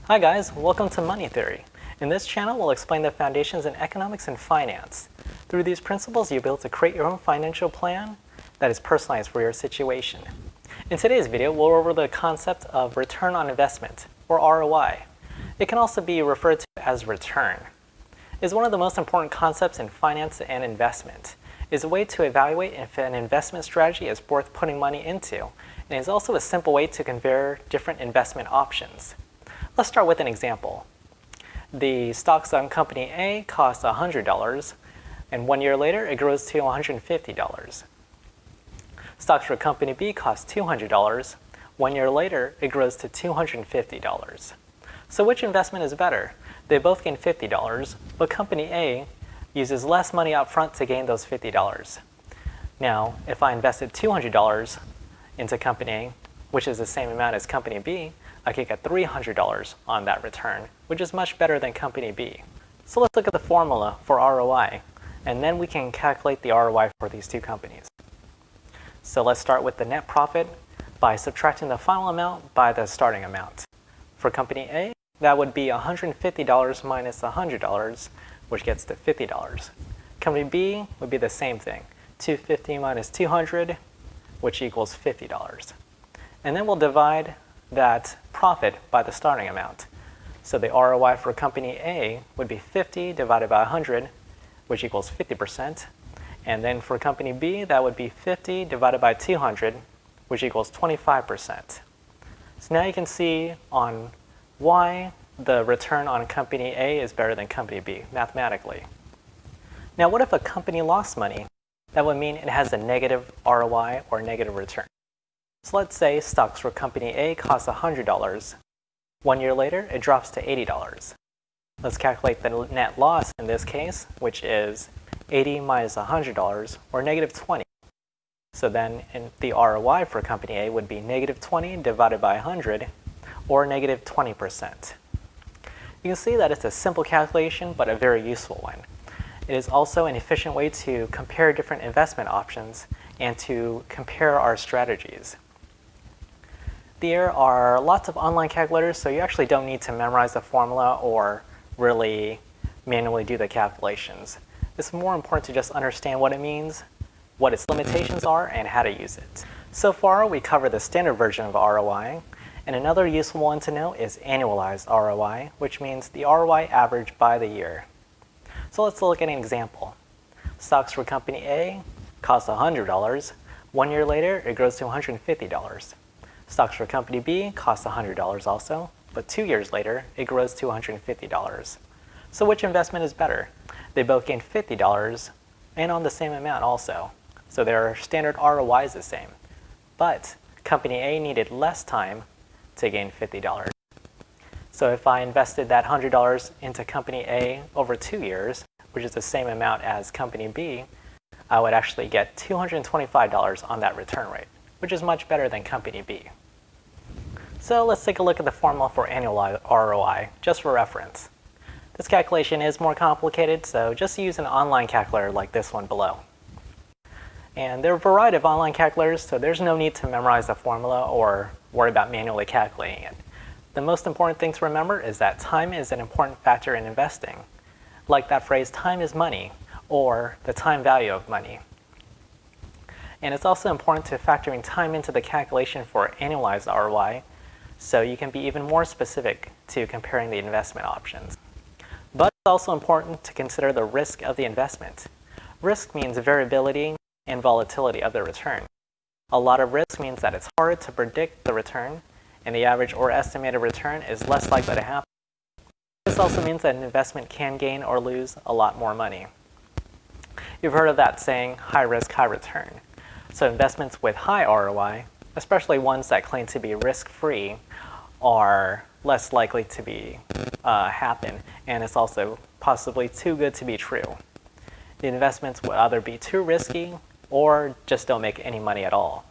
Hi guys, welcome to Money Theory. In this channel, we'll explain the foundations in economics and finance. Through these principles, you'll be able to create your own financial plan that is personalized for your situation. In today's video, we'll go over the concept of return on investment, or ROI. It can also be referred to as return. It is one of the most important concepts in finance and investment. It is a way to evaluate if an investment strategy is worth putting money into, and it is also a simple way to compare different investment options. Let's start with an example. The stocks on company A cost $100, and 1 year later it grows to $150. Stocks for company B cost $200. 1 year later it grows to $250. So which investment is better? They both gain $50, but company A uses less money up front to gain those $50. Now, if I invested $200 into company A, which is the same amount as company B, I could get $300 on that return, which is much better than company B. So let's look at the formula for ROI, and then we can calculate the ROI for these two companies. So let's start with the net profit by subtracting the final amount by the starting amount. For company A, that would be $150 minus $100, which gets to $50. Company B would be the same thing, $250 minus $200, which equals $50. And then we'll divide that profit by the starting amount. So the ROI for company A would be 50 divided by 100, which equals 50%. And then for company B, that would be 50 divided by 200, which equals 25%. So now you can see on why the return on company A is better than company B, mathematically. Now what if a company lost money? That would mean it has a negative ROI or negative return. So let's say stocks for company A cost $100. 1 year later, it drops to $80. Let's calculate the net loss in this case, which is 80 minus $100, or negative 20. So then the ROI for company A would be negative 20 divided by 100, or negative 20%. You can see that it's a simple calculation, but a very useful one. It is also an efficient way to compare different investment options and to compare our strategies. There are lots of online calculators, so you actually don't need to memorize the formula or really manually do the calculations. It's more important to just understand what it means, what its limitations are, and how to use it. So far, we covered the standard version of ROI, and another useful one to know is annualized ROI, which means the ROI averaged by the year. So let's look at an example. Stocks for company A cost $100. 1 year later, it grows to $150. Stocks for company B cost $100 also, but 2 years later, it grows to $150. So which investment is better? They both gain $50 and on the same amount also. So their standard ROI is the same. But company A needed less time to gain $50. So if I invested that $100 into company A over 2 years, which is the same amount as company B, I would actually get $225 on that return rate, which is much better than company B. So let's take a look at the formula for annualized ROI, just for reference. This calculation is more complicated, so just use an online calculator like this one below. And there are a variety of online calculators, so there's no need to memorize the formula or worry about manually calculating it. The most important thing to remember is that time is an important factor in investing. Like that phrase, time is money, or the time value of money. And it's also important to factor in time into the calculation for annualized ROI, so you can be even more specific to comparing the investment options. But it's also important to consider the risk of the investment. Risk means variability and volatility of the return. A lot of risk means that it's hard to predict the return, and the average or estimated return is less likely to happen. This also means that an investment can gain or lose a lot more money. You've heard of that saying, high risk, high return. So investments with high ROI, especially ones that claim to be risk-free, are less likely to be happen, and it's also possibly too good to be true. The investments will either be too risky or just don't make any money at all.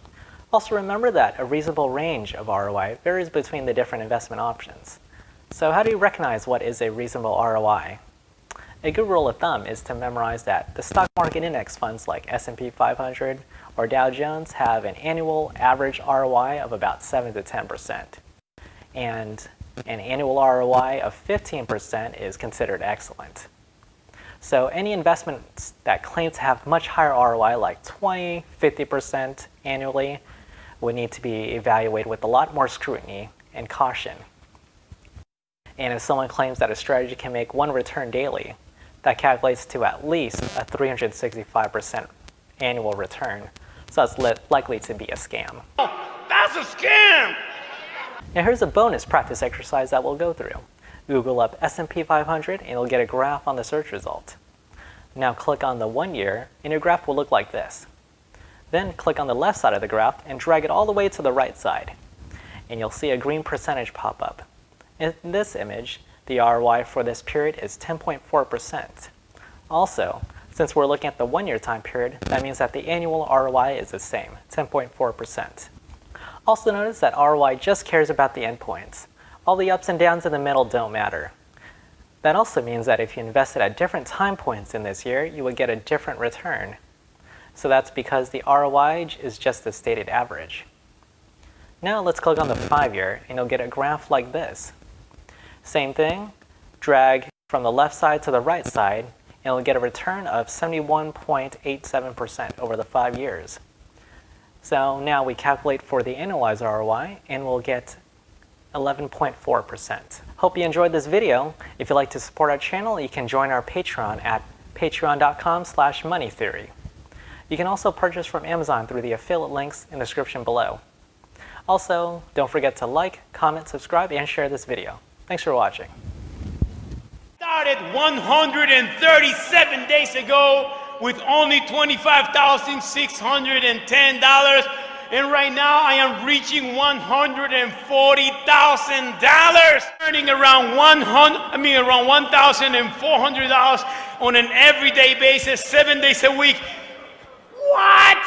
Also remember that a reasonable range of ROI varies between the different investment options. So how do you recognize what is a reasonable ROI? A good rule of thumb is to memorize that the stock market index funds like S&P 500 or Dow Jones have an annual average ROI of about 7 to 10%. And An annual ROI of 15% is considered excellent. So any investments that claim to have much higher ROI, like 20, 50% annually, would need to be evaluated with a lot more scrutiny and caution. And if someone claims that a strategy can make one return daily, that calculates to at least a 365% annual return. So that's likely to be a scam. Oh, that's a scam! Now here's a bonus practice exercise that we'll go through. Google up S&P 500 and you'll get a graph on the search result. Now click on the 1 year and your graph will look like this. Then click on the left side of the graph and drag it all the way to the right side. And you'll see a green percentage pop up. In this image, the ROI for this period is 10.4%. Also, since we're looking at the 1 year time period, that means that the annual ROI is the same, 10.4%. Also notice that ROI just cares about the endpoints. All the ups and downs in the middle don't matter. That also means that if you invested at different time points in this year, you would get a different return. So that's because the ROI is just the stated average. Now let's click on the 5 year and you'll get a graph like this. Same thing, drag from the left side to the right side and you'll get a return of 71.87% over the 5 years. So now we calculate for the annualized ROI and we'll get 11.4%. Hope you enjoyed this video. If you'd like to support our channel, you can join our Patreon at patreon.com/moneytheory. You can also purchase from Amazon through the affiliate links in the description below. Also, don't forget to like, comment, subscribe, and share this video. Thanks for watching. Started 137 days ago with only $25,610. And right now I am reaching $140,000, earning around $1,400 on an everyday basis, 7 days a week. What?